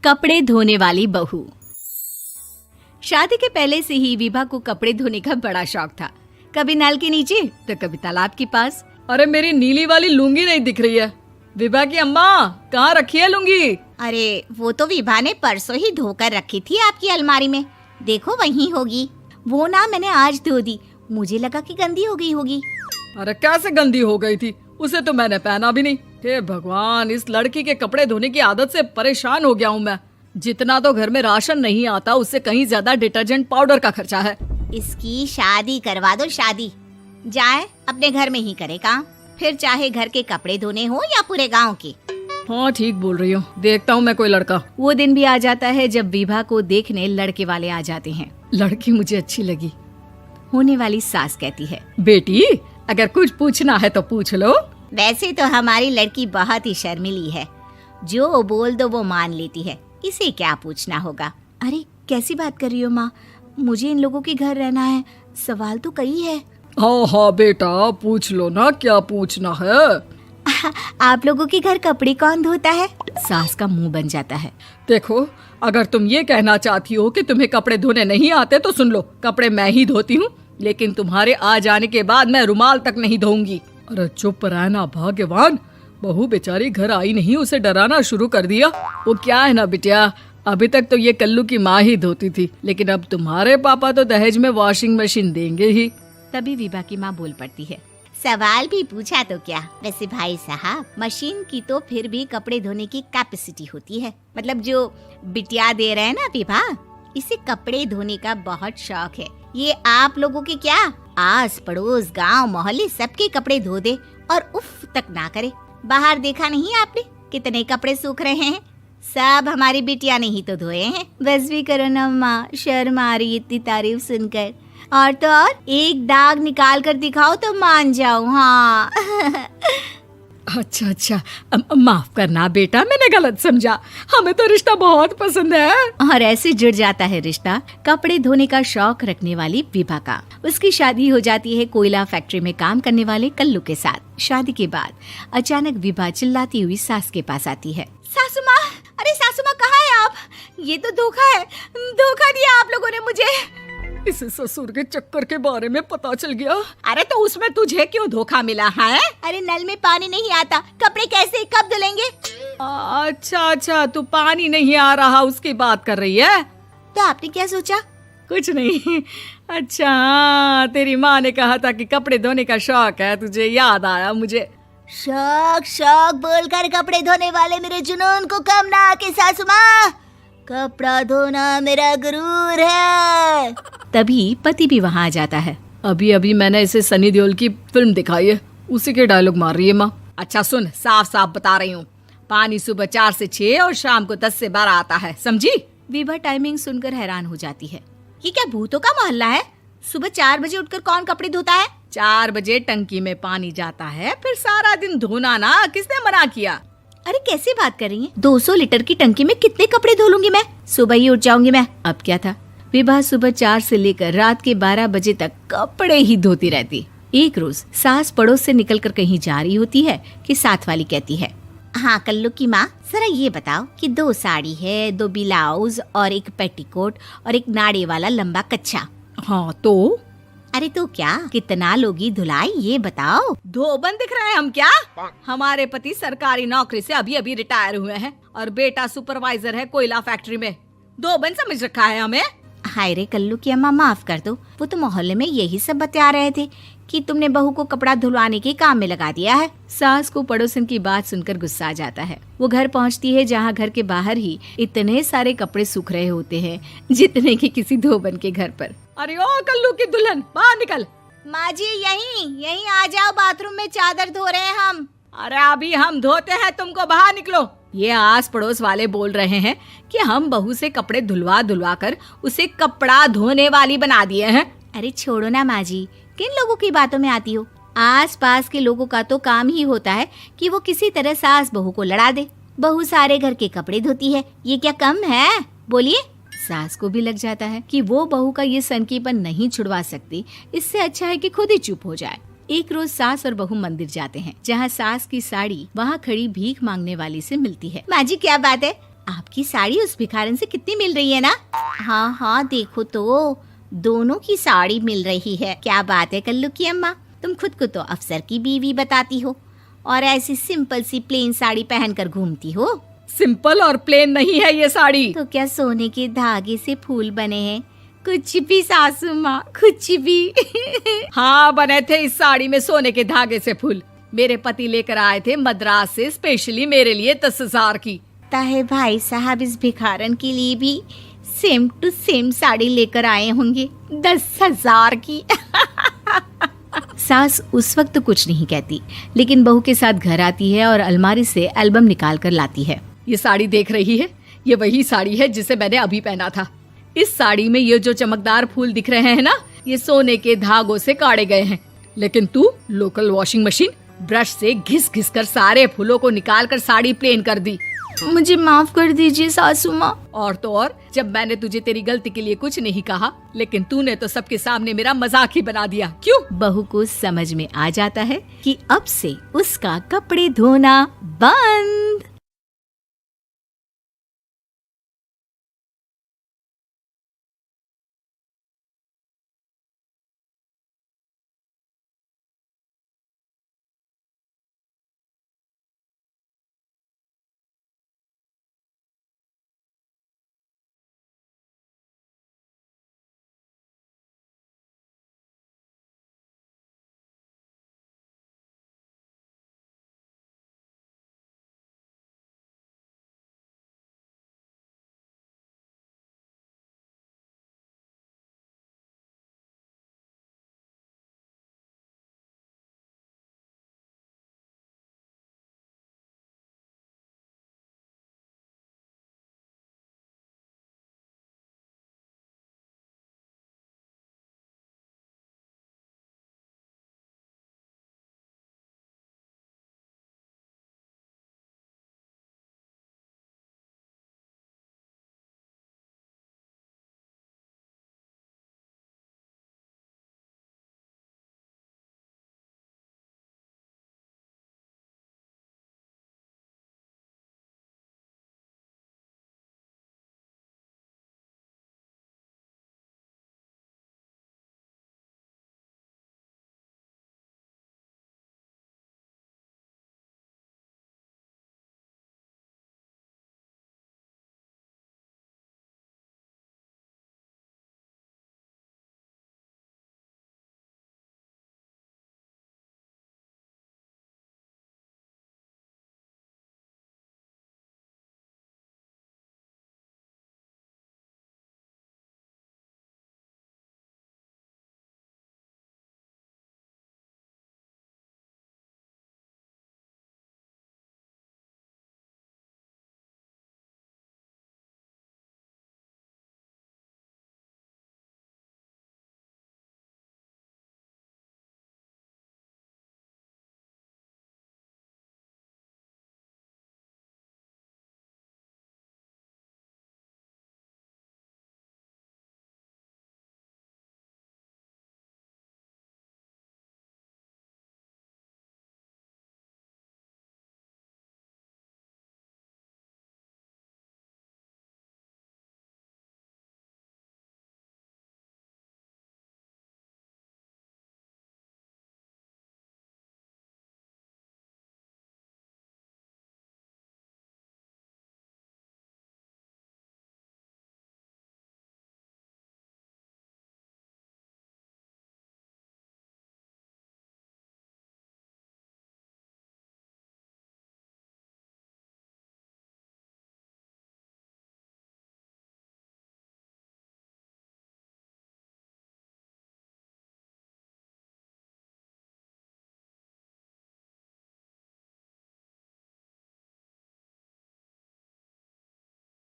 कपड़े धोने वाली बहू। शादी के पहले से ही विभा को कपड़े धोने का बड़ा शौक था। कभी नल के नीचे तो कभी तालाब के पास। अरे मेरी नीली वाली लुंगी नहीं दिख रही है। विभा की अम्मा, कहाँ रखी है लुंगी? अरे वो तो विभा ने परसों ही धोकर रखी थी आपकी अलमारी में, देखो वहीं होगी। वो ना मैंने आज धो दी, मुझे लगा कि गंदी हो गई होगी। अरे कैसे गंदी हो गई थी? उसे तो मैंने पहना भी नहीं। हे भगवान, इस लड़की के कपड़े धोने की आदत से परेशान हो गया हूँ मैं। जितना तो घर में राशन नहीं आता, उससे कहीं ज्यादा डिटर्जेंट पाउडर का खर्चा है। इसकी शादी करवा दो, शादी जाए अपने घर में ही करे काम, फिर चाहे घर के कपड़े धोने हो या पूरे गांव के। हाँ ठीक बोल रही हो, देखता हूँ मैं कोई लड़का। वो दिन भी आ जाता है जब विभा को देखने लड़के वाले आ जाते हैं। लड़की मुझे अच्छी लगी। होने वाली सास कहती है, बेटी अगर कुछ पूछना है तो पूछ लो। वैसे तो हमारी लड़की बहुत ही शर्मीली है, जो बोल दो वो मान लेती है, इसे क्या पूछना होगा। अरे कैसी बात कर रही हो माँ, मुझे इन लोगों के घर रहना है, सवाल तो कई है। हाँ हाँ बेटा, पूछ लो ना, क्या पूछना है। आप लोगों के घर कपड़े कौन धोता है? सास का मुंह बन जाता है। देखो, अगर तुम ये कहना चाहती हो कि तुम्हें कपड़े धोने नहीं आते तो सुन लो, कपड़े मैं ही धोती हूँ, लेकिन तुम्हारे आ जाने के बाद मैं रुमाल तक नहीं धोऊंगी। अरे चुप रहना भाग्यवान, बहू बेचारी घर आई नहीं, उसे डराना शुरू कर दिया। वो क्या है ना बिटिया, अभी तक तो ये कल्लू की माँ ही धोती थी, लेकिन अब तुम्हारे पापा तो दहेज में वॉशिंग मशीन देंगे ही। तभी विभा की माँ बोल पड़ती है, सवाल भी पूछा तो क्या। वैसे भाई साहब, मशीन की तो फिर भी कपड़े धोने की कैपेसिटी होती है। मतलब जो बिटिया दे रहे हैं ना विभा, इसे कपड़े धोने का बहुत शौक है। ये आप लोगों के क्या, आस पड़ोस गांव मोहल्ले सबके कपड़े धो दे और उफ तक ना करे। बाहर देखा नहीं आपने कितने कपड़े सूख रहे हैं? सब हमारी बिटिया ने ही तो धोए हैं। बस भी करो ना माँ, शर्म आ रही इतनी तारीफ सुनकर। और तो और एक दाग निकाल कर दिखाओ तो मान जाओ। हाँ अच्छा, माफ करना बेटा, मैंने गलत समझा। हमें तो रिश्ता बहुत पसंद है। और ऐसे जुड़ जाता है रिश्ता कपड़े धोने का शौक रखने वाली विभा का। उसकी शादी हो जाती है कोयला फैक्ट्री में काम करने वाले कल्लू के साथ। शादी के बाद अचानक विभा चिल्लाती हुई सास के पास आती है। सासू माँ, अरे सासू माँ कहाँ है आप? ये तो धोखा है, धोखा दिया आप लोगों ने मुझे। इसे ससुर के चक्कर के बारे में पता चल गया। अरे तो उसमें तुझे क्यों धोखा मिला है? अरे नल में पानी नहीं आता, कपड़े कैसे कब धुलेंगे? अच्छा, तू पानी नहीं आ रहा उसकी बात कर रही है। तो आपने क्या सोचा? कुछ नहीं। अच्छा, तेरी माँ ने कहा था कि कपड़े धोने का शौक है तुझे, याद आया मुझे। शौक बोलकर कपड़े धोने वाले मेरे जुनून को कम ना आके सासू माँ, कपड़ा धोना मेरा गुरूर है। तभी पति भी वहाँ आ जाता है। अभी मैंने इसे सनी देओल की फिल्म दिखाई है, उसी के डायलॉग मार रही है माँ। अच्छा सुन, साफ बता रही हूँ, पानी सुबह 4 से 6 और शाम को 10 से 12 आता है, समझी? विभा टाइमिंग सुनकर हैरान हो जाती है। ये क्या भूतों का मोहल्ला है? सुबह 4 बजे उठकर कौन कपड़े धोता है? 4 बजे टंकी में पानी जाता है, फिर सारा दिन धोना ना, किसने मना किया? अरे कैसी बात कर रही हैं? 200 लीटर की टंकी में कितने कपड़े धो लूंगी मैं? सुबह ही उठ जाऊंगी मैं। अब क्या था, विभा सुबह 4 से लेकर रात के 12 बजे तक कपड़े ही धोती रहती। एक रोज सास पड़ोस से निकलकर कहीं जा रही होती है कि साथ वाली कहती है, हाँ कल्लू की माँ, जरा ये बताओ कि 2 साड़ी है, 2 ब्लाउज और एक पेटीकोट और एक नाड़े वाला लंबा कच्छा। हाँ तो? अरे तो क्या, कितना लोगी धुलाई ये बताओ। धोबन दिख रहे हैं हम क्या? हमारे पति सरकारी नौकरी से अभी रिटायर हुए हैं और बेटा सुपरवाइजर है कोयला फैक्ट्री में। धोबन समझ रखा है हमें। हाय रे कल्लू की अम्मा, माफ कर दो, वो तो मोहल्ले में यही सब बता रहे थे कि तुमने बहू को कपड़ा धुलवाने के काम में लगा दिया है। सास को पड़ोसन की बात सुनकर गुस्सा आ जाता है। वो घर पहुंचती है जहां घर के बाहर ही इतने सारे कपड़े सूख रहे होते हैं जितने कि किसी धोबन के घर पर। अरे ओ कल्लू की दुल्हन, बाहर निकल। माँ जी यहीं आ जाओ, बाथरूम में चादर धो रहे हैं हम। अरे अभी हम धोते हैं, तुमको बाहर निकलो। ये आस पड़ोस वाले बोल रहे हैं कि हम बहू से कपड़े धुलवा कर उसे कपड़ा धोने वाली बना दिए हैं। अरे छोड़ो ना माँ जी, किन लोगों की बातों में आती हो? आस पास के लोगों का तो काम ही होता है कि वो किसी तरह सास बहू को लड़ा दे। बहू सारे घर के कपड़े धोती है, ये क्या कम है? बोलिए। सास को भी लग जाता है कि वो बहू का ये सनकीपन नहीं छुड़वा सकती, इससे अच्छा है कि खुद ही चुप हो जाए। एक रोज सास और बहू मंदिर जाते हैं, जहाँ सास की साड़ी वहाँ खड़ी भीख मांगने वाली से मिलती है। माँ जी क्या बात है, आपकी साड़ी उस भिखारन से कितनी मिल रही है ना? हाँ हाँ देखो तो, दोनों की साड़ी मिल रही है। क्या बात है कल्लू की अम्मा, तुम खुद को तो अफसर की बीवी बताती हो और ऐसी सिंपल सी प्लेन साड़ी पहनकर घूमती हो। सिंपल और प्लेन नहीं है ये साड़ी। तो क्या सोने के धागे से फूल बने हैं? कुछ भी सासू माँ, कुछ भी। हाँ बने थे इस साड़ी में सोने के धागे से फूल। मेरे पति लेकर आए थे मद्रास से स्पेशली मेरे लिए 10,000 की। ताहे भाई साहब इस भिखारन के लिए भी सेम टू सेम साड़ी लेकर आए होंगे 10,000 की। सास उस वक्त तो कुछ नहीं कहती, लेकिन बहू के साथ घर आती है और अलमारी से एल्बम निकाल कर लाती है। ये साड़ी देख रही है, ये वही साड़ी है जिसे मैंने अभी पहना था। इस साड़ी में ये जो चमकदार फूल दिख रहे हैं ना, ये सोने के धागों से काढ़े गए हैं। लेकिन तू लोकल वॉशिंग मशीन ब्रश से घिस घिस कर सारे फूलों को निकाल कर साड़ी प्लेन कर दी। मुझे माफ कर दीजिए सासू माँ। और तो और, जब मैंने तुझे तेरी गलती के लिए कुछ नहीं कहा, लेकिन तूने तो सबके सामने मेरा मजाक ही बना दिया। क्यों? बहू को समझ में आ जाता है कि अब से उसका कपड़े धोना बंद।